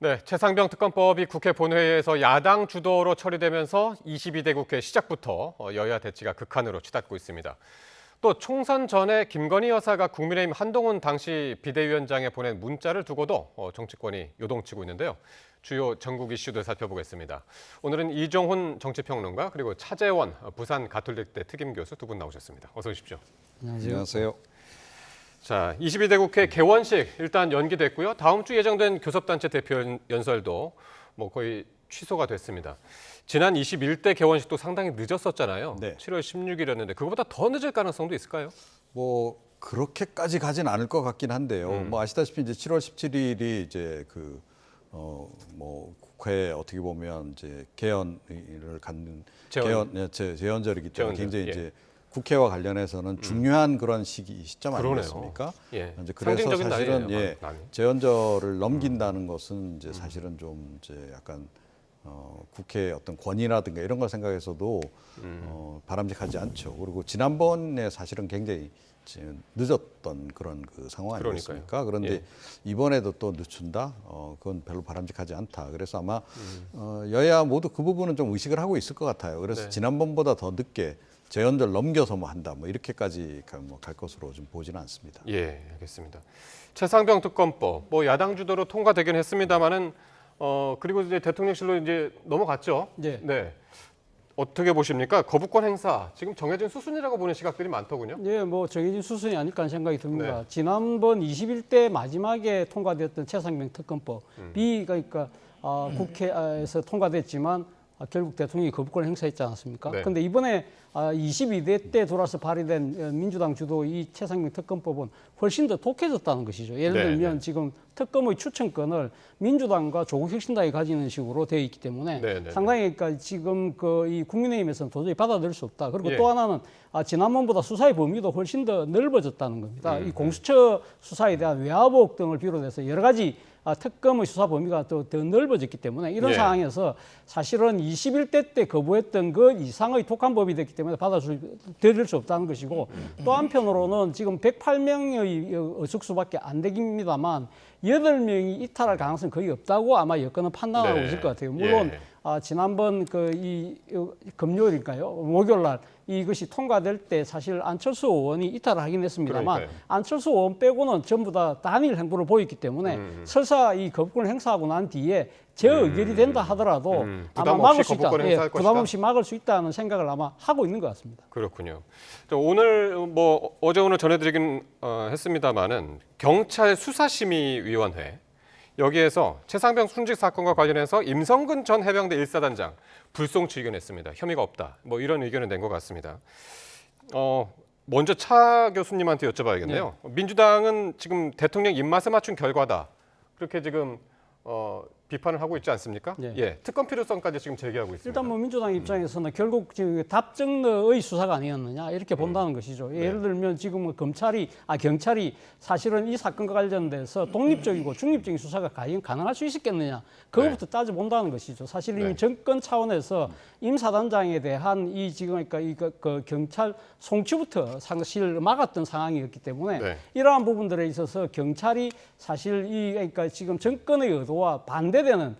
네, 최상병 특검법이 국회 본회의에서 야당 주도로 처리되면서 22대 국회 시작부터 여야 대치가 극한으로 치닫고 있습니다. 또 총선 전에 김건희 여사가 국민의힘 한동훈 당시 비대위원장에 보낸 문자를 두고도 정치권이 요동치고 있는데요. 주요 전국 이슈들 살펴보겠습니다. 오늘은 이종훈 정치평론가 그리고 차재원 부산 가톨릭대 특임교수 두 분 나오셨습니다. 어서 오십시오. 안녕하세요. 자, 22대 국회 개원식 일단 연기됐고요. 다음 주 예정된 교섭단체 대표 연설도 거의 취소가 됐습니다. 지난 21대 개원식도 상당히 늦었었잖아요. 네. 7월 16일이었는데 그거보다 더 늦을 가능성도 있을까요? 그렇게까지 가진 않을 것 같긴 한데요. 아시다시피 이제 7월 17일이 이제 국회 어떻게 보면 이제 개헌을 갖는 재헌절이기 때문에 굉장히 이제 국회와 관련해서는 중요한 그런 시점 아니겠습니까? 예. 이제 그래서 사실은 날이에요, 재헌절을 넘긴다는 것은 이제 사실은 좀 이제 약간 국회의 어떤 권위라든가 이런 걸 생각해서도 바람직하지 않죠. 그리고 지난번에 사실은 굉장히 늦었던 그런 상황 아니겠습니까? 그런데 이번에도 또 늦춘다? 그건 별로 바람직하지 않다. 그래서 아마 여야 모두 그 부분은 좀 의식을 하고 있을 것 같아요. 그래서 지난번보다 더 늦게 재헌절 넘겨서 한다. 이렇게까지 갈 것으로 좀 보지는 않습니다. 예, 알겠습니다. 최상병 특검법 야당 주도로 통과되긴 했습니다만은 그리고 이제 대통령실로 이제 넘어갔죠. 네. 어떻게 보십니까? 거부권 행사 지금 정해진 수순이라고 보는 시각들이 많더군요. 네, 정해진 수순이 아닐까 하는 생각이 듭니다. 네. 지난번 21대 마지막에 통과되었던 최상병 특검법이 그러니까 국회에서 통과됐지만 결국 대통령이 거부권을 행사했지 않았습니까? 그런데 이번에 22대 때 돌아서 발의된 민주당 주도 이 최상병 특검법은 훨씬 더 독해졌다는 것이죠. 예를 들면 지금 특검의 추천권을 민주당과 조국혁신당이 가지는 식으로 되어 있기 때문에 상당히 그러니까 지금 이 국민의힘에서는 도저히 받아들일 수 없다. 그리고 또 하나는 지난번보다 수사의 범위도 훨씬 더 넓어졌다는 겁니다. 이 공수처 수사에 대한 외화복 등을 비롯해서 여러 가지 특검의 수사 범위가 더 넓어졌기 때문에 이런 상황에서 사실은 21대 때 거부했던 그 이상의 독한 법이 됐기 때문에 받아들일 수 없다는 것이고 또 한편으로는 지금 108명의 의석수밖에 안 되깁니다만 8명이 이탈할 가능성이 거의 없다고 아마 여건은 판단하고 있을 것 같아요. 물론 지난번 이 금요일일까요? 목요일 날 이것이 통과될 때 사실 안철수 의원이 이탈을 하긴 했습니다만 안철수 의원 빼고는 전부 다 단일 행보를 보였기 때문에 설사 이 거부권을 행사하고 난 뒤에 재의결이 된다 하더라도 아마 막을 수 있다. 부담 없이 막을 수 있다는 생각을 아마 하고 있는 것 같습니다. 그렇군요. 오늘 어제 오늘 전해드리긴 했습니다만은 경찰 수사심의위원회 여기에서 최상병 순직 사건과 관련해서 임성근 전 해병대 1사단장 불송치 의견했습니다. 혐의가 없다. 이런 의견을 낸 것 같습니다. 먼저 차 교수님한테 여쭤봐야겠네요. 민주당은 지금 대통령 입맛에 맞춘 결과다. 그렇게 지금 비판을 하고 있지 않습니까? 특검 필요성까지 지금 제기하고 있습니다. 일단 민주당 입장에서는 결국 지금 답정너의 수사가 아니었느냐 이렇게 본다는 것이죠. 예를 들면 지금 경찰이 사실은 이 사건과 관련돼서 독립적이고 중립적인 수사가 과연 가능할 수 있었겠느냐 그것부터 따져본다는 것이죠. 사실 이미 정권 차원에서 임 사단장에 대한 그 경찰 송치부터 사실 막았던 상황이었기 때문에 이러한 부분들에 있어서 경찰이 사실 그러니까 지금 정권의 의도와 반대되는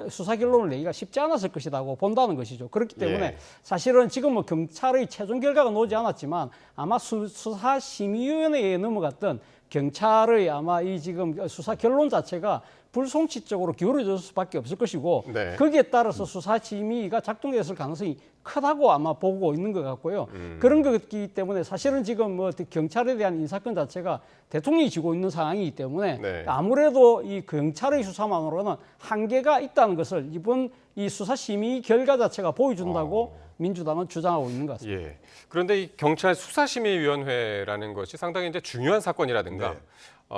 수사 결론을 내기가 쉽지 않았을 것이라고 본다는 것이죠. 그렇기 때문에 사실은 지금 경찰의 최종 결과가 나오지 않았지만 아마 수사심의위원회에 넘어갔던 경찰의 아마 지금 수사 결론 자체가 불송치 쪽으로 기울어질 수밖에 없을 것이고 거기에 따라서 수사심의가 작동했을 가능성이 크다고 아마 보고 있는 것 같고요. 그런 거기 때문에 사실은 지금 경찰에 대한 인사권 자체가 대통령이 쥐고 있는 상황이기 때문에 아무래도 이 경찰의 수사만으로는 한계가 있다는 것을 이번 이 수사심의 결과 자체가 보여준다고 민주당은 주장하고 있는 것 같습니다. 그런데 이 경찰 수사심의위원회라는 것이 상당히 이제 중요한 사건이라든가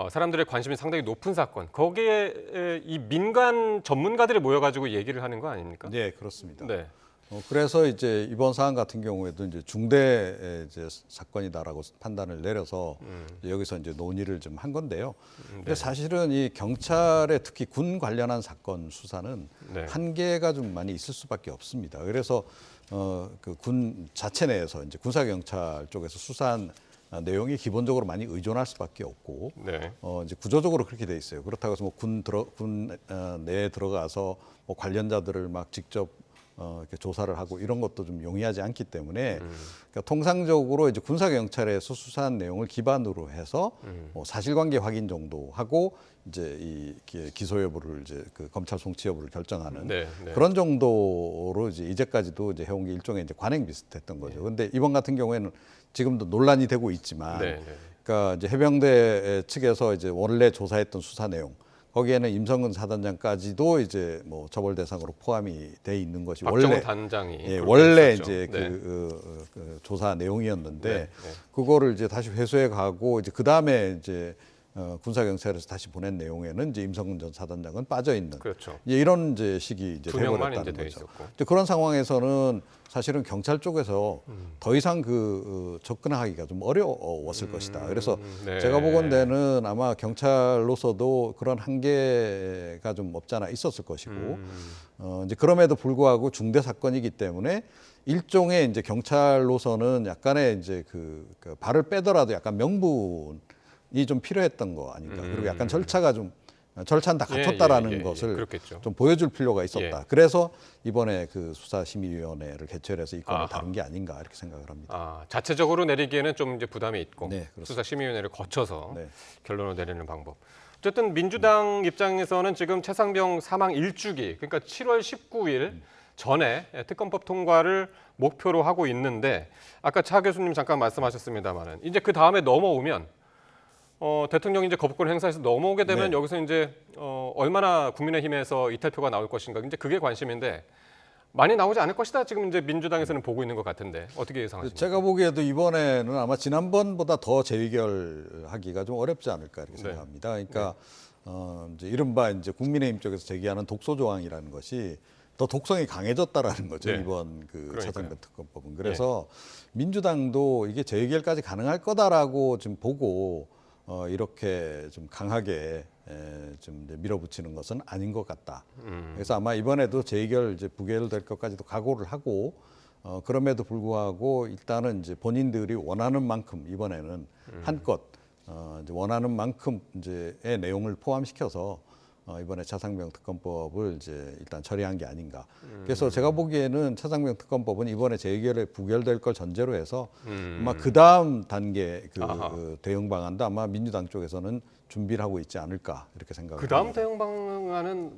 사람들의 관심이 상당히 높은 사건, 거기에 이 민간 전문가들이 모여가지고 얘기를 하는 거 아닙니까? 네, 그렇습니다. 그래서 이제 이번 사안 같은 경우에도 이제 중대 사건이다라고 판단을 내려서 여기서 이제 논의를 좀 한 건데요. 근데 사실은 이 경찰의 특히 군 관련한 사건 수사는 한계가 좀 많이 있을 수밖에 없습니다. 그래서 그 군 자체 내에서 이제 군사경찰 쪽에서 수사한 내용이 기본적으로 많이 의존할 수밖에 없고 네. 이제 구조적으로 그렇게 돼 있어요. 그렇다고 해서 뭐 군 내에 들어가서 뭐 관련자들을 막 직접 이렇게 조사를 하고 이런 것도 좀 용이하지 않기 때문에 그러니까 통상적으로 이제 군사경찰에서 수사한 내용을 기반으로 해서 뭐 사실관계 확인 정도 하고 이제 이 기소 여부를 이제 그 검찰 송치 여부를 결정하는 네, 네. 그런 정도로 이제 이제까지도 이제 해온 게 일종의 이제 관행 비슷했던 거죠. 그런데 이번 같은 경우에는 지금도 논란이 되고 있지만, 네, 네. 그러니까 이제 해병대 측에서 이제 원래 조사했던 수사 내용 거기에는 임성근 사단장까지도 이제 뭐 처벌 대상으로 포함이 돼 있는 것이 박정훈 원래 단장이 원래 있었죠. 이제 네. 그 조사 내용이었는데 네, 네. 그거를 이제 다시 회수해 가고 이제 그 다음에 이제 군사경찰에서 다시 보낸 내용에는 이제 임성근 전 사단장은 빠져 있는 그렇죠. 이제 이런 이제 식이 이제 두 명만 돼버렸다는 이제 돼 거죠. 있었고. 이제 그런 상황에서는 사실은 경찰 쪽에서 더 이상 접근하기가 좀 어려웠을 것이다. 그래서 네. 제가 보건대는 아마 경찰로서도 그런 한계가 좀 없잖아 있었을 것이고, 이제 그럼에도 불구하고 중대 사건이기 때문에 일종의 이제 경찰로서는 약간의 이제 그 발을 빼더라도 약간 명분이 좀 필요했던 거 아닌가. 그리고 약간 절차는 다 갖췄다라는 것을 그렇겠죠. 좀 보여줄 필요가 있었다. 예. 그래서 이번에 그 수사심의위원회를 개최해서 이 건을 아하. 다룬 게 아닌가 이렇게 생각을 합니다. 아, 자체적으로 내리기에는 좀 이제 부담이 있고 네, 그렇습니다. 수사심의위원회를 거쳐서 네. 결론을 내리는 방법. 어쨌든 민주당 입장에서는 지금 최상병 사망 일주기, 그러니까 7월 19일 전에 특검법 통과를 목표로 하고 있는데 아까 차 교수님 잠깐 말씀하셨습니다만은 이제 그 다음에 넘어오면 대통령이 이제 거부권 행사해서 넘어오게 되면 네. 여기서 이제 얼마나 국민의힘에서 이탈표가 나올 것인가 이제 그게 관심인데 많이 나오지 않을 것이다. 지금 이제 민주당에서는 보고 있는 것 같은데 어떻게 예상하십니까? 제가 보기에도 이번에는 아마 지난번보다 더 재의결하기가 좀 어렵지 않을까 이렇게 네. 생각합니다. 그러니까 이제 이른바 이제 국민의힘 쪽에서 제기하는 독소 조항이라는 것이 더 독성이 강해졌다라는 거죠. 네. 이번 그 그러니까요. 차상변 특검법은. 그래서 민주당도 이게 재의결까지 가능할 거다라고 지금 보고 이렇게 좀 강하게 좀 이제 밀어붙이는 것은 아닌 것 같다. 그래서 아마 이번에도 재의결 이제 부결될 것까지도 각오를 하고 그럼에도 불구하고 일단은 이제 본인들이 원하는 만큼 이번에는 한껏 이제 원하는 만큼 이제의 내용을 포함시켜서 이번에 차상병 특검법을 이제 일단 처리한 게 아닌가. 그래서 제가 보기에는 차상병 특검법은 이번에 재의결에 부결될 걸 전제로 해서 아마 그 다음 단계 그 대응 방안도 아마 민주당 쪽에서는 준비를 하고 있지 않을까 이렇게 생각합니다. 그 다음 대응 방안은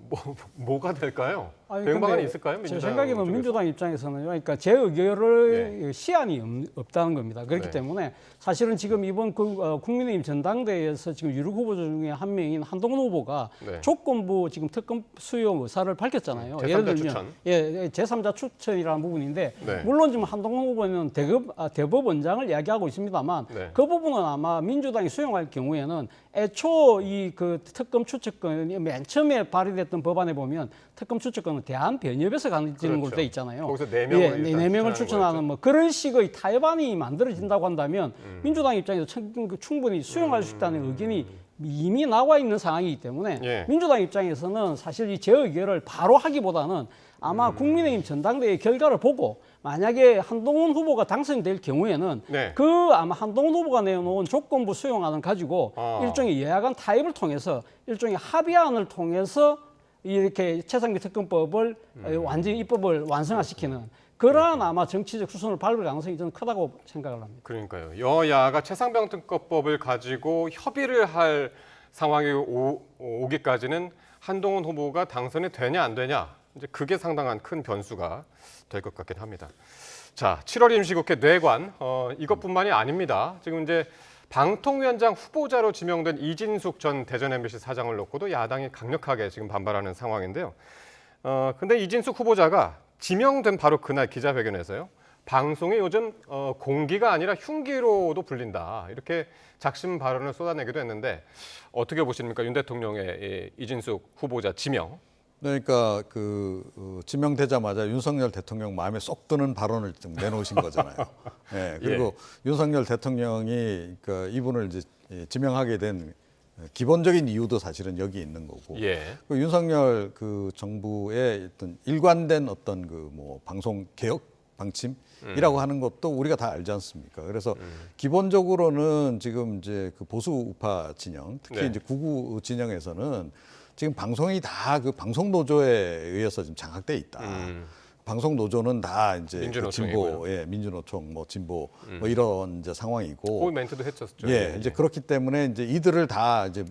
뭐가 될까요? 아니, 대응 근데 방안이 있을까요? 제 민주당 생각에는 쪽에서? 민주당 입장에서는 그러니까 재의결의 시안이 없다는 겁니다. 그렇기 네. 때문에 사실은 지금 이번 국민의힘 전당대회에서 지금 유력 후보 중에 한 명인 한동훈 후보가 네. 조건부 지금 특검 수용 의사를 밝혔잖아요. 제3자 추천. 제3자 추천이라는 부분인데 네. 물론 지금 한동훈 후보는 대법원장을 이야기하고 있습니다만 네. 그 부분은 아마 민주당이 수용할 경우에는 애초 이 그 특검 추천권이 맨 처음에 발의됐던 법안에 보면 특검 추천권은 대한변협에서 가지는 걸로 그렇죠. 돼 있잖아요. 거기서 네 명을 일단 네 명을 추천하는 추천하는 뭐 그런 식의 타협안이 만들어진다고 한다면 민주당 입장에서 충분히 수용할 수 있다는 의견이 이미 나와 있는 상황이기 때문에 예. 민주당 입장에서는 사실 이 재의결을 바로 하기보다는 아마 국민의힘 전당대회 결과를 보고 만약에 한동훈 후보가 당선될 경우에는 네. 그 아마 한동훈 후보가 내놓은 조건부 수용안을 가지고 일종의 여야간 타협을 통해서 일종의 합의안을 통해서 이렇게 최상병 특검법을 완전히 입법을 완성화시키는 그러한 아마 정치적 수순을 밟을 가능성이 저는 크다고 생각을 합니다. 그러니까요. 여야가 최상병 특검법을 가지고 협의를 할 상황이 오기까지는 한동훈 후보가 당선이 되냐 안 되냐 이제 그게 상당한 큰 변수가 될 것 같긴 합니다. 자, 7월 임시국회 뇌관 이것뿐만이 아닙니다. 지금 이제 방통위원장 후보자로 지명된 이진숙 전 대전 MBC 사장을 놓고도 야당이 강력하게 지금 반발하는 상황인데요. 근데 이진숙 후보자가 지명된 바로 그날 기자회견에서요. 방송이 요즘 공기가 아니라 흉기로도 불린다. 이렇게 작심 발언을 쏟아내기도 했는데 어떻게 보십니까? 윤 대통령의 이진숙 후보자 지명. 그러니까 지명되자마자 윤석열 대통령 마음에 쏙 드는 발언을 좀 내놓으신 거잖아요. 네, 그리고 윤석열 대통령이 그러니까 이분을 이제 지명하게 된 기본적인 이유도 사실은 여기 있는 거고. 예. 윤석열 정부의 어떤 일관된 어떤 방송 개혁 방침이라고 하는 것도 우리가 다 알지 않습니까? 그래서 기본적으로는 지금 이제 그 보수 우파 진영, 특히 네. 이제 구구 진영에서는 지금 방송이 다 그 방송 노조에 의해서 지금 장악돼 있다. 방송 노조는 다 이제 그 민주노총이고요. 진보, 예, 민주노총, 뭐 진보, 뭐 이런 이제 상황이고. 그 멘트도 했었죠. 예, 이제 그렇기 때문에 이제 이들을 다 이제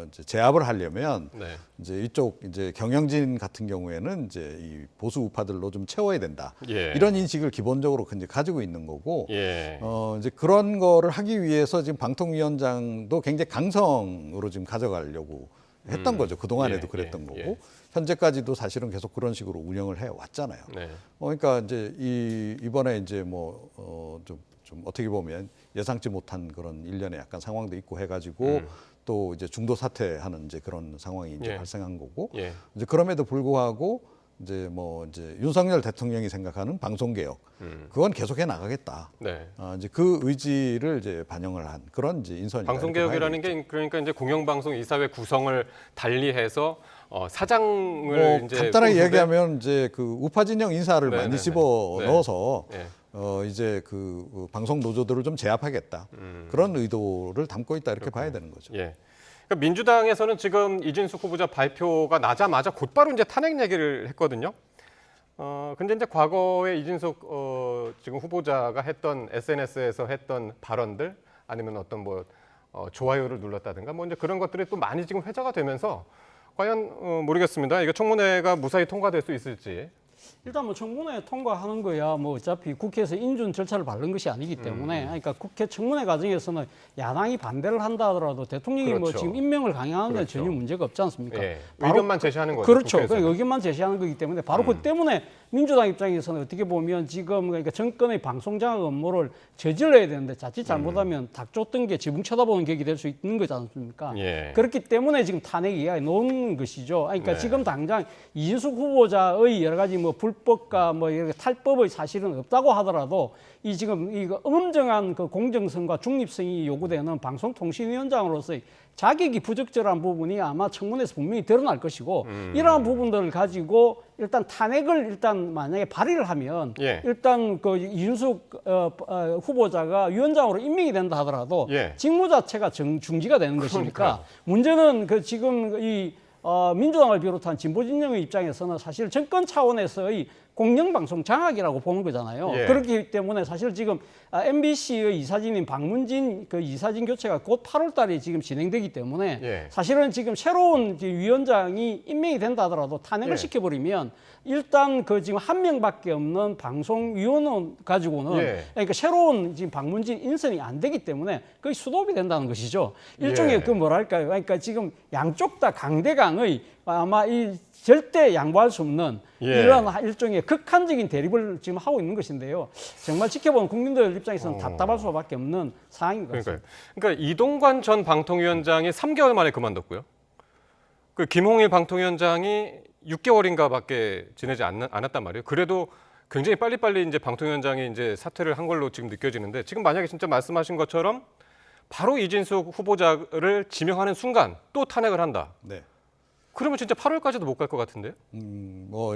이제 제압을 하려면 네. 이제 이쪽 이제 경영진 같은 경우에는 이제 이 보수 우파들로 좀 채워야 된다. 예. 이런 인식을 기본적으로 이제 가지고 있는 거고. 예. 이제 그런 거를 하기 위해서 지금 방통위원장도 굉장히 강성으로 지금 가져가려고 했던 거죠. 그 동안에도 예, 그랬던 예, 거고. 예. 현재까지도 사실은 계속 그런 식으로 운영을 해 왔잖아요. 네. 그러니까 이제 이번에 이제 좀 어떻게 보면 예상치 못한 그런 일련의 약간 상황도 있고 해가지고 또 이제 중도 사퇴하는 이제 그런 상황이 이제 예. 발생한 거고. 예. 이제 그럼에도 불구하고 이제 윤석열 대통령이 생각하는 방송 개혁 그건 계속해 나가겠다. 네. 이제 그 의지를 이제 반영을 한 그런 이제 인선이다. 방송 개혁이라는 게 그러니까 이제 공영방송 이사회 구성을 달리해서 사장을 이제 간단하게 뽑는데 얘기하면 이제 그 우파 진영 인사를 네, 많이 네, 집어 네. 넣어서 네. 이제 그 방송 노조들을 좀 제압하겠다. 그런 의도를 담고 있다 이렇게 봐야 되는 거죠. 예. 그러니까 민주당에서는 지금 이진숙 후보자 발표가 나자마자 곧바로 이제 탄핵 얘기를 했거든요. 근데 이제 과거에 이진숙 지금 후보자가 했던 SNS에서 했던 발언들 아니면 어떤 좋아요를 눌렀다든가 이제 그런 것들이 또 많이 지금 회자가 되면서 과연 모르겠습니다. 이게 청문회가 무사히 통과될 수 있을지. 일단 청문회 통과하는 거야 어차피 국회에서 인준 절차를 밟는 것이 아니기 때문에 그러니까 국회 청문회 과정에서는 야당이 반대를 한다 하더라도 대통령이 그렇죠. 지금 임명을 강행하는 데 그렇죠. 전혀 문제가 없지 않습니까? 예. 바로 의견만 제시하는 거죠. 그렇죠. 국회에서는. 그러니까 의견만 제시하는 거기 때문에 바로 그 때문에 민주당 입장에서는 어떻게 보면 지금 그러니까 정권의 방송 장악 업무를 저질러야 되는데 자칫 잘못하면 닭 쫓던 게 지붕 쳐다보는 격이 될 수 있는 거지 않습니까? 예. 그렇기 때문에 지금 탄핵 이야기 놓은 것이죠. 그러니까 네. 지금 당장 이진숙 후보자의 여러 가지 불법과 이렇게 탈법의 사실은 없다고 하더라도 이 지금 이거 엄정한 그 공정성과 중립성이 요구되는 방송통신위원장으로서의 자격이 부적절한 부분이 아마 청문회에서 분명히 드러날 것이고 이러한 부분들을 가지고 일단 탄핵을 일단 만약에 발의를 하면 예. 일단 그 이준숙 후보자가 위원장으로 임명이 된다 하더라도 예. 직무 자체가 중지가 되는 것이니까 그러니까요. 문제는 그 지금 이 민주당을 비롯한 진보 진영의 입장에서는 사실 정권 차원에서의 공영방송 장악이라고 보는 거잖아요. 예. 그렇기 때문에 사실 지금 MBC의 이사진인 박문진 그 이사진 교체가 곧 8월 달에 지금 진행되기 때문에 예. 사실은 지금 새로운 위원장이 임명이 된다 하더라도 탄핵을 예. 시켜버리면 일단 그 지금 한 명밖에 없는 방송위원회 가지고는 예. 그러니까 새로운 지금 박문진 인선이 안 되기 때문에 거의 수도업이 된다는 것이죠. 일종의 예. 그 뭐랄까요. 그러니까 지금 양쪽 다 강대강의 아마 이 절대 양보할 수 없는 예. 이런 일종의 극한적인 대립을 지금 하고 있는 것인데요. 정말 지켜보는 국민들 입장에서는 답답할 수밖에 없는 상황인 것 같습니다. 그러니까 이동관 전 방통위원장이 3개월 만에 그만뒀고요. 그 김홍일 방통위원장이 6개월인가밖에 지내지 않았단 말이에요. 그래도 굉장히 빨리빨리 이제 방통위원장이 이제 사퇴를 한 걸로 지금 느껴지는데 지금 만약에 진짜 말씀하신 것처럼 바로 이진숙 후보자를 지명하는 순간 또 탄핵을 한다. 네. 그러면 진짜 8월까지도 못 갈 것 같은데요?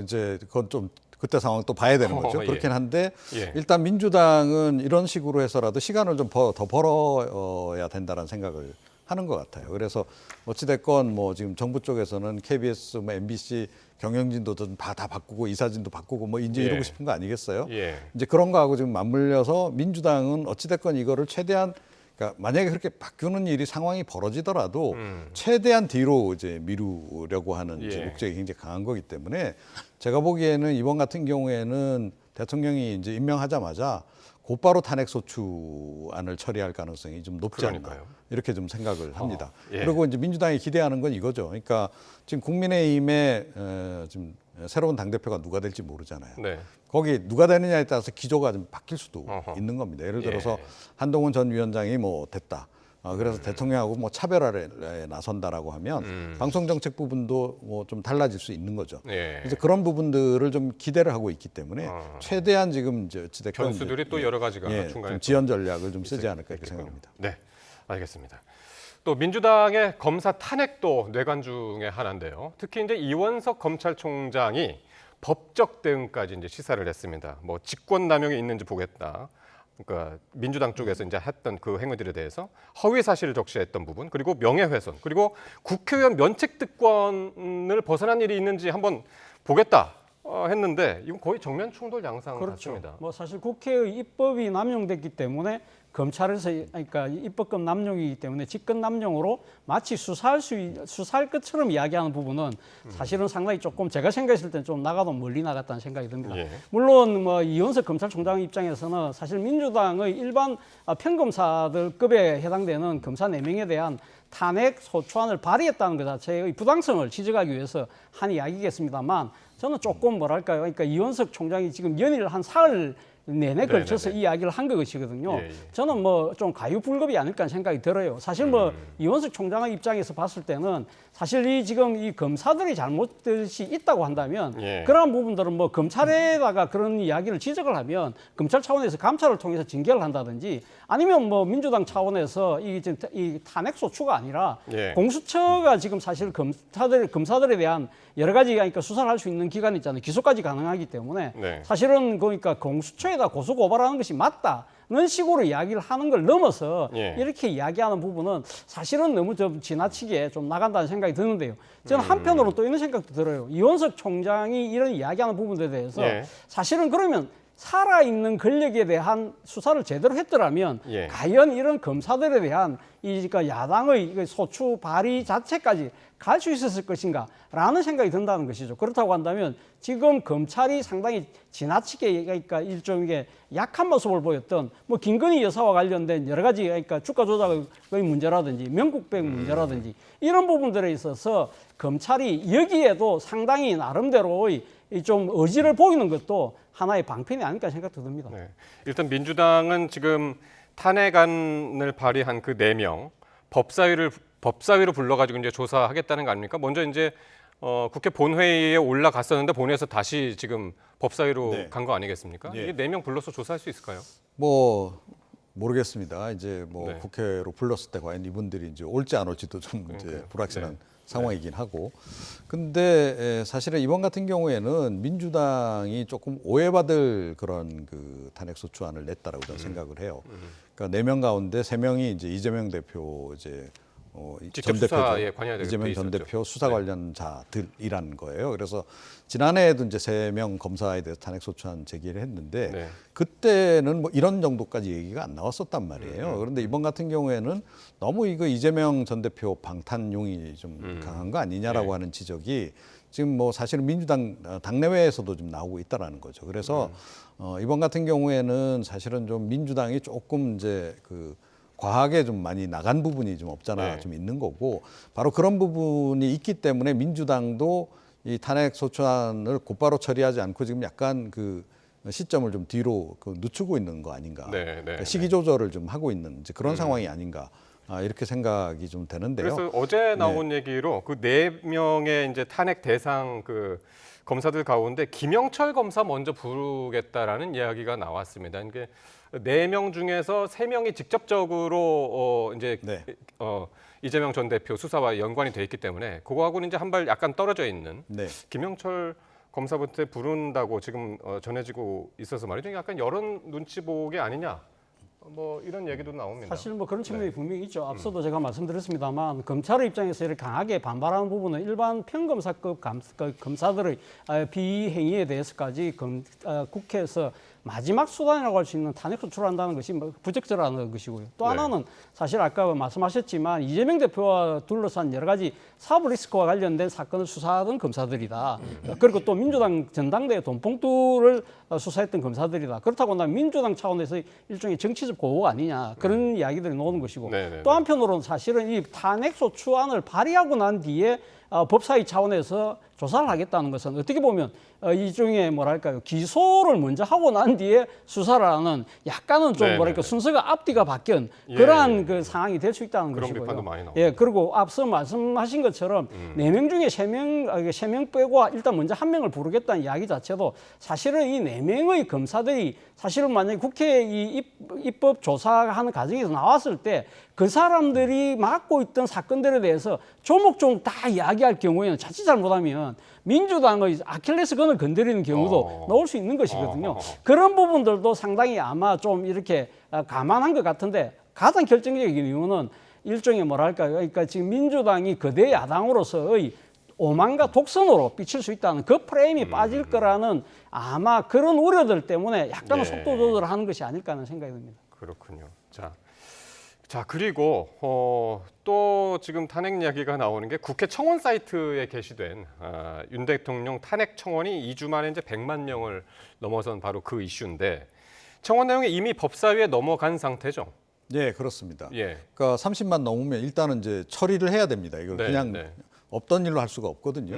이제 그건 좀 그때 상황 또 봐야 되는 거죠. 예. 그렇긴 한데 예. 일단 민주당은 이런 식으로 해서라도 시간을 좀 더 벌어야 된다는 생각을 하는 것 같아요. 그래서 어찌됐건 지금 정부 쪽에서는 KBS, MBC 경영진도 다 바꾸고 이사진도 바꾸고 이제 예. 이러고 싶은 거 아니겠어요? 예. 이제 그런 거하고 지금 맞물려서 민주당은 어찌됐건 이거를 최대한 그러니까 만약에 그렇게 바뀌는 일이 상황이 벌어지더라도 최대한 뒤로 이제 미루려고 하는 이제 예. 목적이 굉장히 강한 거기 때문에 제가 보기에는 이번 같은 경우에는 대통령이 이제 임명하자마자 곧바로 탄핵 소추안을 처리할 가능성이 좀 높지 않나 그러니까요. 이렇게 좀 생각을 합니다. 예. 그리고 이제 민주당이 기대하는 건 이거죠. 그러니까 지금 국민의힘에 지금 새로운 당대표가 누가 될지 모르잖아요. 네. 거기 누가 되느냐에 따라서 기조가 좀 바뀔 수도 어허. 있는 겁니다. 예를 예. 들어서 한동훈 전 위원장이 됐다. 그래서 대통령하고 차별화에 나선다라고 하면 방송정책 부분도 좀 달라질 수 있는 거죠. 예. 그래서 그런 부분들을 좀 기대를 하고 있기 때문에 최대한 지금 이제 어찌됐건 변수들이 또 여러 가지가 중간에 좀 지연 전략을 좀 쓰지 않을까 이렇게 있겠군요. 생각합니다. 네, 알겠습니다. 또 민주당의 검사 탄핵도 뇌관 중에 하나인데요. 특히 이제 이원석 검찰총장이 법적 대응까지 이제 시사를 했습니다. 뭐 직권 남용이 있는지 보겠다. 그러니까 민주당 쪽에서 이제 했던 그 행위들에 대해서 허위 사실을 적시했던 부분, 그리고 명예훼손, 그리고 국회의원 면책특권을 벗어난 일이 있는지 한번 보겠다 했는데 이건 거의 정면 충돌 양상 같습니다. 뭐 사실 국회의 입법이 남용됐기 때문에 검찰에서 그러니까 입법권 남용이기 때문에 직권 남용으로 마치 수사할 것처럼 이야기하는 부분은 사실은 상당히 조금 제가 생각했을 때는 좀 나가도 멀리 나갔다는 생각이 듭니다. 예. 물론 뭐 이원석 검찰총장 입장에서는 사실 민주당의 일반 평검사들급에 해당되는 검사 4명에 대한 탄핵 소추안을 발의했다는 것 자체의 부당성을 지적하기 위해서 한 이야기겠습니다만 저는 조금 뭐랄까요. 그러니까 이원석 총장이 지금 연일 한 사흘 내내 걸쳐서 이 이야기를 한 것이거든요. 예, 예. 저는 뭐 좀 가유불급이 아닐까 생각이 들어요. 사실 뭐 이원석 총장의 입장에서 봤을 때는 사실 이 지금 이 검사들이 잘못이 있다고 한다면 예. 그러한 부분들은 뭐 검찰에다가 그런 이야기를 지적을 하면 검찰 차원에서 감찰을 통해서 징계를 한다든지 아니면 뭐 민주당 차원에서 이 탄핵 소추가 아니라 예. 공수처가 지금 사실 검사들에 대한 여러 가지 그러니까 수사를 할 수 있는 기관이 있잖아요. 기소까지 가능하기 때문에 네. 사실은 그러니까 공수처에다 고소 고발하는 것이 맞다는 식으로 이야기를 하는 걸 넘어서 예. 이렇게 이야기하는 부분은 사실은 너무 좀 지나치게 좀 나간다는 생각이 드는데요. 저는 한편으로 또 이런 생각도 들어요. 이원석 총장이 이런 이야기하는 부분에 대해서 예. 사실은 그러면 살아있는 권력에 대한 수사를 제대로 했더라면 예. 과연 이런 검사들에 대한 그러니까 야당의 소추 발의 자체까지 갈 수 있었을 것인가라는 생각이 든다는 것이죠. 그렇다고 한다면 지금 검찰이 상당히 지나치게 그러니까 일종의 약한 모습을 보였던 뭐 김건희 여사와 관련된 여러 가지 그러니까 주가 조작의 문제라든지 명국백 문제라든지 이런 부분들에 있어서 검찰이 여기에도 상당히 나름대로의 좀 의지를 보이는 것도 하나의 방편이 아닐까 생각도 듭니다. 네. 일단 민주당은 지금 탄핵안을 발의한 그 4명 법사위로 불러가지고 이제 조사하겠다는 거 아닙니까? 먼저 이제 국회 본회의에 올라갔었는데 본회의에서 다시 지금 법사위로 네. 간 거 아니겠습니까? 예. 이게 4명 불러서 조사할 수 있을까요? 뭐 모르겠습니다. 이제 뭐 네. 국회로 불렀을 때 과연 이분들이 이제 올지 안 올지도 좀 이제 그러니까요. 불확실한 네. 상황이긴 하고. 근데 사실은 이번 같은 경우에는 민주당이 조금 오해받을 그런 그 탄핵 소추안을 냈다라고 저는 생각을 해요. 그러니까 4명 가운데 3명이 이제 이재명 대표 이제 직접 수사에 관여가 되게 이재명 돼 전 있었죠. 대표 수사 관련자들이란 거예요. 그래서 지난해에도 이제 3명 검사에 대해서 탄핵 소추안 제기를 했는데 네. 그때는 뭐 이런 정도까지 얘기가 안 나왔었단 말이에요. 그런데 이번 같은 경우에는 너무 이거 이재명 전 대표 방탄용이 좀 강한 거 아니냐라고 네. 하는 지적이 지금 뭐 사실은 민주당 당내외에서도 좀 나오고 있다라는 거죠. 그래서 이번 같은 경우에는 사실은 좀 민주당이 조금 이제 그 과하게 좀 많이 나간 부분이 좀 없잖아 네. 좀 있는 거고 바로 그런 부분이 있기 때문에 민주당도 이 탄핵 소추안을 곧바로 처리하지 않고 지금 약간 그 시점을 좀 뒤로 늦추고 있는 거 아닌가. 네, 네, 그러니까 네. 시기 조절을 좀 하고 있는 이제 그런 상황이 아닌가. 이렇게 생각이 좀 되는데요. 그래서 어제 나온 얘기로 그 4명의 이제 탄핵 대상 그 검사들 가운데 김영철 검사 먼저 부르겠다라는 이야기가 나왔습니다. 이게 4명 중에서 3명이 직접적으로 이제 네. 이재명 전 대표 수사와 연관이 돼 있기 때문에 그거하고는 이제 한 발 약간 떨어져 있는 네. 김영철 검사부터 부른다고 지금 전해지고 있어서 말이죠. 약간 여론 눈치 보기 아니냐. 뭐 이런 얘기도 나옵니다. 사실 뭐 그런 측면이 네. 분명히 있죠. 앞서도 제가 말씀드렸습니다만 검찰의 입장에서 이렇게 강하게 반발하는 부분은 일반 평검사급 검사들의 비행위에 대해서까지 국회에서 마지막 수단이라고 할 수 있는 탄핵 소추를 한다는 것이 뭐 부적절한 것이고요. 또 네. 하나는 사실 아까 말씀하셨지만 이재명 대표와 둘러싼 여러 가지 사법 리스크와 관련된 사건을 수사하던 검사들이다. 그리고 또 민주당 전당대회 돈봉투를 수사했던 검사들이다. 그렇다고 한다면 민주당 차원에서 일종의 정치적 고의가 아니냐 그런 이야기들이 나오는 것이고 네네네. 또 한편으로는 사실은 이 탄핵 소추안을 발의하고 난 뒤에 법사위 차원에서 조사를 하겠다는 것은 어떻게 보면 일종의 뭐랄까요 기소를 먼저 하고 난 뒤에 수사를 하는 약간은 좀 네네네. 뭐랄까 순서가 앞뒤가 바뀐 예. 그러한 그 상황이 될 수 있다는 그런 것이고요. 비판도 많이 나옵니다. 예, 그리고 앞서 말씀하신 것처럼 4명 중에 3명 빼고 일단 먼저 1명을 부르겠다는 이야기 자체도 사실은 이 4명의 검사들이 사실은 만약에 국회 이 입법 조사하는 과정에서 나왔을 때 그 사람들이 맡고 있던 사건들에 대해서 조목조목 다 이야기할 경우에는 자칫 잘못하면 민주당의 아킬레스건을 건드리는 경우도 나올 수 있는 것이거든요. 그런 부분들도 상당히 아마 좀 이렇게 감안한 것 같은데 가장 결정적인 이유는 일종의 뭐랄까요. 그러니까 지금 민주당이 거대 야당으로서의 오만과 독선으로 비칠 수 있다는 그 프레임이 빠질 거라는 아마 그런 우려들 때문에 약간의 속도 조절을 하는 것이 아닐까 하는 생각이 듭니다. 그렇군요. 자 그리고 또 지금 탄핵 이야기가 나오는 게 국회 청원 사이트에 게시된 윤 대통령 탄핵 청원이 2주 만에 이제 100만 명을 넘어선 바로 그 이슈인데 청원 내용이 이미 법사위에 넘어간 상태죠. 네, 그렇습니다. 예. 그러니까 30만 넘으면 일단은 이제 처리를 해야 됩니다. 이걸 네, 그냥 네. 없던 일로 할 수가 없거든요.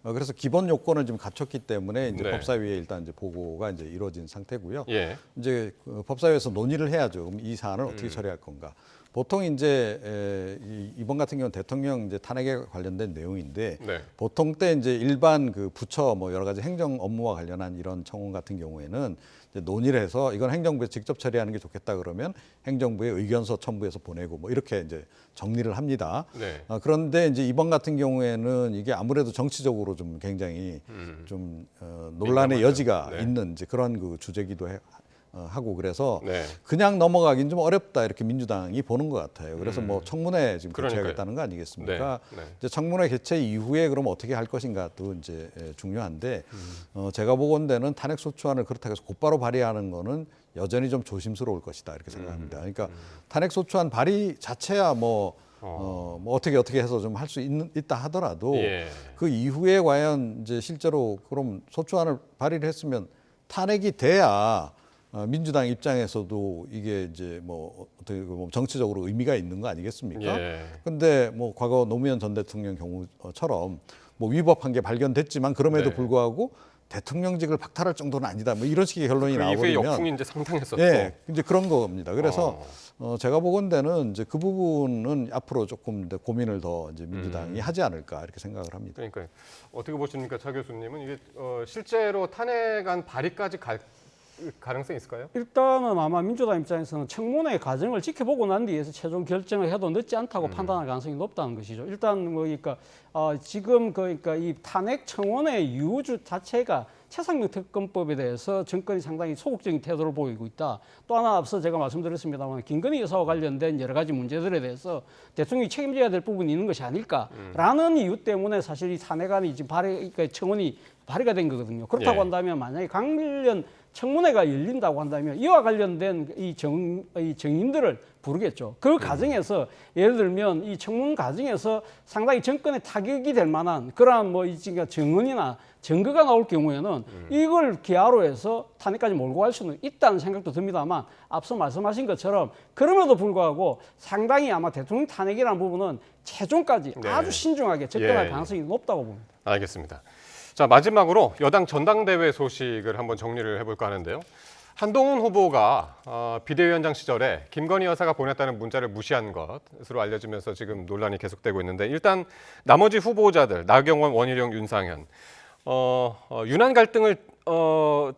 그래서 기본 요건을 좀 갖췄기 때문에 이제 네. 법사위에 일단 이제 보고가 이제 이루어진 상태고요. 예. 이제 그 법사위에서 논의를 해야죠. 그럼 이 사안을 어떻게 처리할 건가. 보통 이제 이번 같은 경우는 대통령 이제 탄핵에 관련된 내용인데 네. 보통 때 이제 일반 그 부처 뭐 여러 가지 행정 업무와 관련한 이런 청원 같은 경우에는 이제 논의를 해서 이건 행정부에 직접 처리하는 게 좋겠다 그러면 행정부에 의견서 첨부해서 보내고 뭐 이렇게 이제 정리를 합니다. 네. 그런데 이제 이번 같은 경우에는 이게 아무래도 정치적으로 좀 굉장히 좀 논란의 민감하죠. 여지가 네. 있는 이제 그런 그 주제기도 하고 그래서 네. 그냥 넘어가긴 좀 어렵다 이렇게 민주당이 보는 것 같아요. 그래서 뭐 청문회 지금 그러니까요. 개최하겠다는 거 아니겠습니까? 네, 네. 이제 청문회 개최 이후에 그럼 어떻게 할 것인가도 이제 중요한데 제가 보건대는 탄핵 소추안을 그렇다고 해서 곧바로 발의하는 거는 여전히 좀 조심스러울 것이다 이렇게 생각합니다. 그러니까 탄핵 소추안 발의 자체야 뭐 어떻게 해서 좀 할 수 있다 하더라도 예. 그 이후에 과연 이제 실제로 그럼 소추안을 발의를 했으면 탄핵이 돼야 민주당 입장에서도 이게 이제 뭐 어떻게 보면 정치적으로 의미가 있는 거 아니겠습니까? 예. 근데 뭐 과거 노무현 전 대통령 경우처럼 뭐 위법한 게 발견됐지만 그럼에도 네. 불구하고 대통령직을 박탈할 정도는 아니다. 뭐 이런 식의 결론이 그 이후에 나오면 역풍이 이제 상당했었고. 예, 이제 그런 겁니다. 그래서 제가 보건대는 이제 그 부분은 앞으로 조금 더 고민을 더 이제 민주당이 하지 않을까 이렇게 생각을 합니다. 그러니까 어떻게 보십니까, 차 교수님은 이게 실제로 탄핵안 발의까지 갈 가능성이 있을까요? 일단은 아마 민주당 입장에서는 청문회 과정을 지켜보고 난 뒤에서 최종 결정을 해도 늦지 않다고 판단할 가능성이 높다는 것이죠. 일단 뭐 그러니까 지금 그러니까 이 탄핵 청원의 유주 자체가 최상병 특검법에 대해서 정권이 상당히 소극적인 태도를 보이고 있다. 또 하나 앞서 제가 말씀드렸습니다만 김건희 여사와 관련된 여러 가지 문제들에 대해서 대통령이 책임져야 될 부분이 있는 것이 아닐까라는 이유 때문에 사실 이 탄핵안이 지금 그러니까 청원이 발의가 된 거거든요. 그렇다고 예. 한다면 만약에 관련 청문회가 열린다고 한다면 이와 관련된 이 정인들을 부르겠죠. 그 과정에서 예를 들면 이 청문 과정에서 상당히 정권에 타격이 될 만한 그러한 뭐 증언이나 증거가 나올 경우에는 이걸 기하로 해서 탄핵까지 몰고 갈 수는 있다는 생각도 듭니다만 앞서 말씀하신 것처럼 그럼에도 불구하고 상당히 아마 대통령 탄핵이라는 부분은 최종까지 네. 아주 신중하게 접근할 예. 가능성이 높다고 봅니다. 알겠습니다. 자, 마지막으로 여당 전당대회 소식을 한번 정리를 해볼까 하는데요. 한동훈 후보가 비대위원장 시절에 김건희 여사가 보냈다는 문자를 무시한 것으로 알려지면서 지금 논란이 계속되고 있는데 일단 나머지 후보자들 나경원, 원희룡, 윤상현 유난 갈등을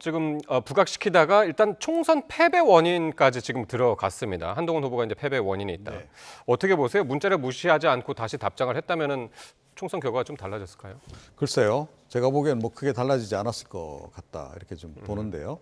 지금 부각시키다가 일단 총선 패배 원인까지 지금 들어갔습니다. 한동훈 후보가 이제 패배 원인이 있다. 네. 어떻게 보세요? 문자를 무시하지 않고 다시 답장을 했다면은 총선 결과가 좀 달라졌을까요? 글쎄요. 제가 보기엔 뭐 크게 달라지지 않았을 것 같다 이렇게 좀 보는데요.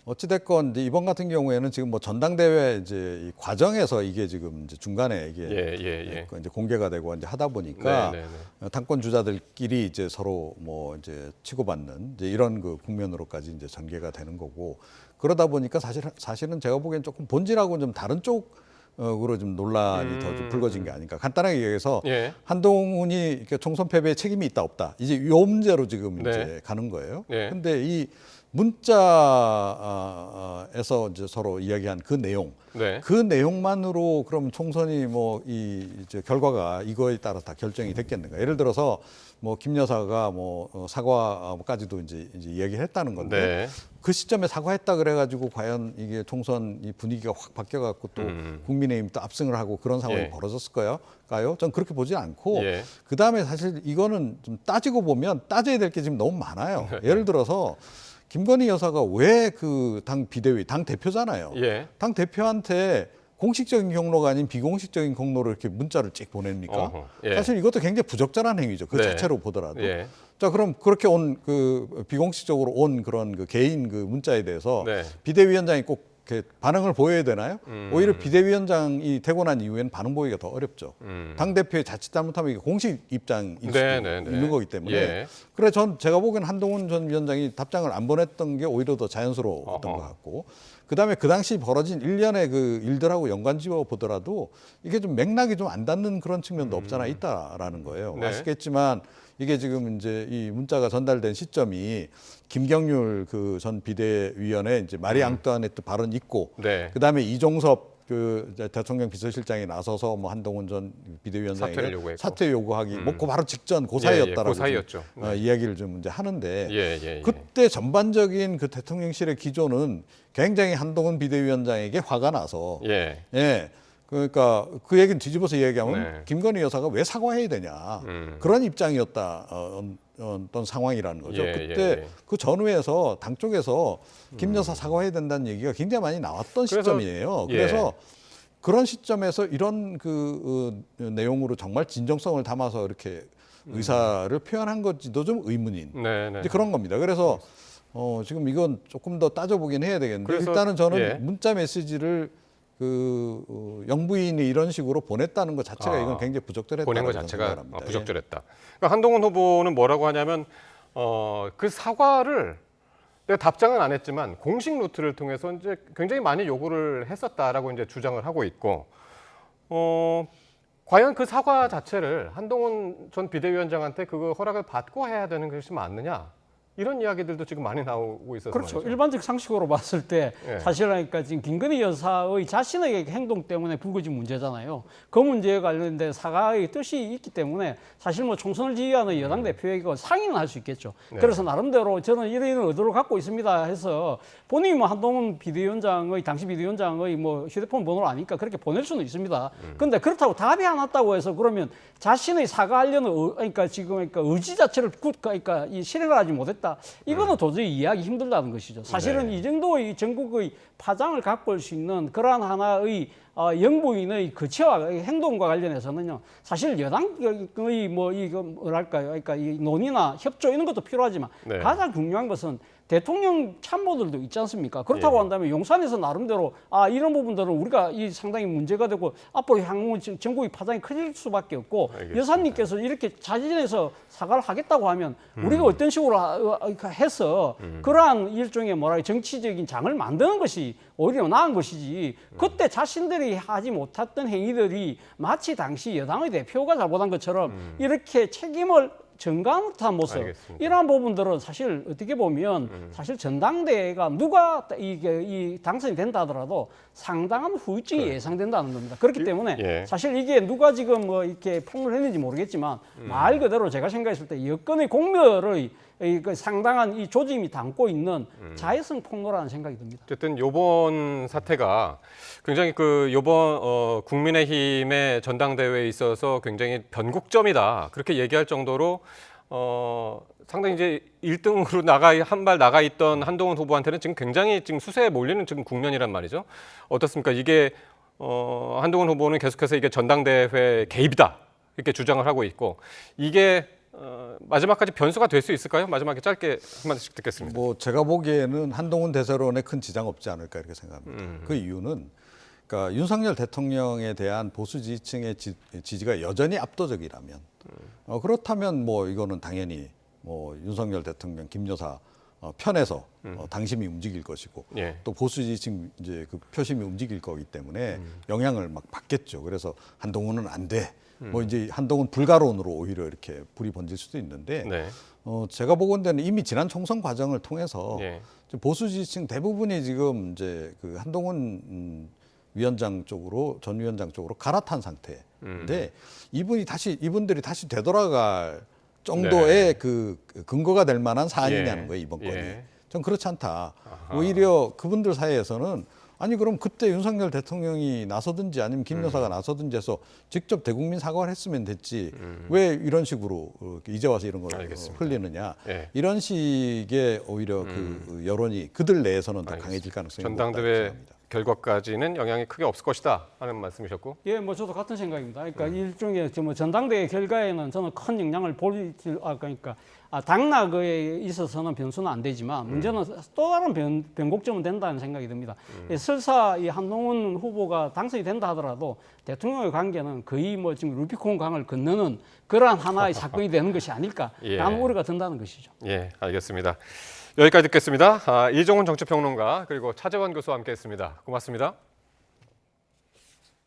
어찌됐건 이제 이번 같은 경우에는 지금 뭐 전당대회 이제 이 과정에서 이게 지금 이제 중간에 이게 예. 이제 공개가 되고 이제 하다 보니까 네. 당권 주자들끼리 이제 서로 뭐 이제 치고받는 이제 이런 그 국면으로까지 이제 전개가 되는 거고 그러다 보니까 사실은 제가 보기엔 조금 본질하고는 좀 다른 쪽으로 좀 논란이 더 좀 불거진 게 아닌가. 간단하게 얘기해서 예. 한동훈이 이렇게 총선 패배에 책임이 있다 없다. 이제 요 문제로 지금 네. 이제 가는 거예요. 네. 근데 이 문자에서 이제 서로 이야기한 그 내용, 네. 그 내용만으로 그럼 총선이 뭐 이제 결과가 이거에 따라 다 결정이 됐겠는가? 예를 들어서 뭐 김 여사가 뭐 사과까지도 이제 이야기를 했다는 건데 네. 그 시점에 사과했다 그래가지고 과연 이게 총선 이 분위기가 확 바뀌어갖고 또 국민의힘 또 압승을 하고 그런 상황이 예. 벌어졌을까요? 전 그렇게 보지 않고 예. 그 다음에 사실 이거는 좀 따지고 보면 따져야 될 게 지금 너무 많아요. 예를 들어서 김건희 여사가 왜 그 당 비대위 당 대표잖아요. 예. 당 대표한테 공식적인 경로가 아닌 비공식적인 경로로 이렇게 문자를 찍 보냅니까? 어허, 예. 사실 이것도 굉장히 부적절한 행위죠. 그 네. 자체로 보더라도. 예. 자, 그럼 그렇게 온 그 비공식적으로 온 그런 그 개인 그 문자에 대해서 네. 비대위원장이 꼭 이렇게 반응을 보여야 되나요? 오히려 비대위원장이 되고 난 이후에는 반응 보이기가 더 어렵죠. 당 대표의 자칫 잘못하면 이게 공식 입장일 수도 있는 거기 때문에. 예. 그래 제가 보기엔 한동훈 전 위원장이 답장을 안 보냈던 게 오히려 더 자연스러웠던 것 같고. 그다음에 그 당시 벌어진 일련의 그 일들하고 연관지어 보더라도 이게 좀 맥락이 좀 안 닿는 그런 측면도 없잖아 있다라는 거예요. 네. 아시겠지만 이게 지금 이제 이 문자가 전달된 시점이 김경률 그 전 비대위원회 이제 마리 앙뚜아네트 발언 있고 네. 그다음에 이종섭 그 대통령 비서실장이 나서서 뭐 한동훈 전 비대위원장에게 사퇴를 요구했고. 사퇴 요구하기 뭐 그 바로 직전 그 예, 사이였다라고 그 사이였죠. 좀, 이야기를 좀 이제 하는데 예. 그때 전반적인 그 대통령실의 기조는 굉장히 한동훈 비대위원장에게 화가 나서 예. 그러니까 그 얘기는 뒤집어서 이야기하면 네. 김건희 여사가 왜 사과해야 되냐 그런 입장이었다 어떤 상황이라는 거죠. 그때 그 전후에서 당 쪽에서 김 여사 사과해야 된다는 얘기가 굉장히 많이 나왔던 시점이에요. 그래서 그런 시점에서 이런 그 내용으로 정말 진정성을 담아서 이렇게 의사를 표현한 건지도 좀 의문인 이제 그런 겁니다. 그래서 지금 이건 조금 더 따져보긴 해야 되겠는데 일단은 저는 문자 메시지를 그 영부인이 이런 식으로 보냈다는 것 자체가 이건 굉장히 부적절했다. 보낸 것 자체가 부적절했다. 그러니까 한동훈 후보는 뭐라고 하냐면 그 사과를 내가 답장은 안 했지만 공식 루트를 통해서 이제 굉장히 많이 요구를 했었다라고 이제 주장을 하고 있고 과연 그 사과 자체를 한동훈 전 비대위원장한테 그거 허락을 받고 해야 되는 것이 맞느냐? 이런 이야기들도 지금 많이 나오고 있어서 그렇죠. 말이죠. 일반적 상식으로 봤을 때 사실 그러니까 지금 김건희 여사의 자신의 행동 때문에 불거진 문제잖아요. 그 문제에 관련된 사과의 뜻이 있기 때문에 사실 뭐 총선을 지휘하는 여당 대표에게 상의는 할 수 있겠죠. 그래서 나름대로 저는 이런 의도를 갖고 있습니다 해서 본인이 뭐 한동훈 비대위원장의 당시 비대위원장의 뭐 휴대폰 번호를 아니까 그렇게 보낼 수는 있습니다. 그런데 그렇다고 답이 안 왔다고 해서 그러면 자신의 사과하려는 그러니까 지금 그러니까 의지 자체를 그러니까 이 실행을 하지 못했다. 이거는 도저히 이해하기 힘들다는 것이죠. 사실은 이 정도의 전국의 파장을 갖고 올 수 있는 그러한 하나의 영부인의 거취와 행동과 관련해서는요. 사실 여당의 뭐 이거 뭐랄까요, 그러니까 이 논의나 협조 이런 것도 필요하지만 가장 중요한 것은 대통령 참모들도 있지 않습니까? 그렇다고 한다면 용산에서 나름대로 이런 부분들은 우리가 이 상당히 문제가 되고 앞으로 향후 전국의 파장이 커질 수밖에 없고 여사님께서 이렇게 자진해서 사과를 하겠다고 하면 우리가 어떤 식으로 해서 그러한 일종의 뭐랄까 정치적인 장을 만드는 것이 오히려 나은 것이지 그때 자신들이 하지 못했던 행위들이 마치 당시 여당의 대표가 잘못한 것처럼 이렇게 책임을 전가한 듯한 모습 이러한 부분들은 사실 어떻게 보면 사실 전당대회가 누가 이 당선이 된다 하더라도 상당한 후유증이 예상된다는 겁니다. 그렇기 때문에 사실 이게 누가 지금 뭐 이렇게 폭로를 했는지 모르겠지만 말 그대로 제가 생각했을 때 여건의 공멸의 그 상당한 이 조짐이 담고 있는 자해성 폭로라는 생각이 듭니다. 어쨌든 이번 사태가 굉장히 그 이번 국민의힘의 전당대회에 있어서 굉장히 변곡점이다 그렇게 얘기할 정도로 상당히 이제 1등으로 한 발 나가 있던 한동훈 후보한테는 지금 굉장히 지금 수세에 몰리는 지금 국면이란 말이죠. 어떻습니까? 이게 한동훈 후보는 계속해서 이게 전당대회 개입이다 이렇게 주장을 하고 있고 이게 마지막까지 변수가 될 수 있을까요? 마지막에 짧게 한마디씩 듣겠습니다. 뭐 제가 보기에는 한동훈 대세론에 큰 지장 없지 않을까 이렇게 생각합니다. 그 이유는 그러니까 윤석열 대통령에 대한 보수 지지층의 지지가 여전히 압도적이라면 그렇다면 뭐 이거는 당연히 뭐 윤석열 대통령 김 여사 편에서 당심이 움직일 것이고 또 보수 지지층 이제 그 표심이 움직일 거기 때문에 영향을 막 받겠죠. 그래서 한동훈은 안 돼. 뭐 이제 한동훈 불가론으로 오히려 이렇게 불이 번질 수도 있는데 제가 보건대는 이미 지난 총선 과정을 통해서 보수 지지층 대부분이 지금 이제 그 한동훈 위원장 쪽으로 전 위원장 쪽으로 갈아탄 상태인데 이분들이 다시 되돌아갈 정도의 그 근거가 될 만한 사안이냐는 거예요 이번 건이. 전 그렇지 않다. 오히려 그분들 사이에서는 아니 그럼 그때 윤석열 대통령이 나서든지 아니면 김 여사가 나서든지 해서 직접 대국민 사과를 했으면 됐지 왜 이런 식으로 이제 와서 이런 걸 흘리느냐 이런 식의 오히려 그 여론이 그들 내에서는 더 강해질 가능성이 높다고 생각합니다. 결과까지는 영향이 크게 없을 것이다 하는 말씀이셨고. 예, 뭐 저도 같은 생각입니다. 그러니까 일종의 뭐 전당대회 결과에는 저는 큰 영향을 그러니까 당락에 있어서는 변수는 안 되지만 문제는 또 다른 변곡점은 된다는 생각이 듭니다. 예, 설사 이 한동훈 후보가 당선이 된다 하더라도 대통령의 관계는 거의 뭐 지금 루비콘 강을 건너는 그러한 하나의 사건이 되는 것이 아닐까 라는 우려가 든다는 것이죠. 예, 알겠습니다. 여기까지 듣겠습니다. 이종훈 정치평론가 그리고 차재원 교수와 함께했습니다. 고맙습니다.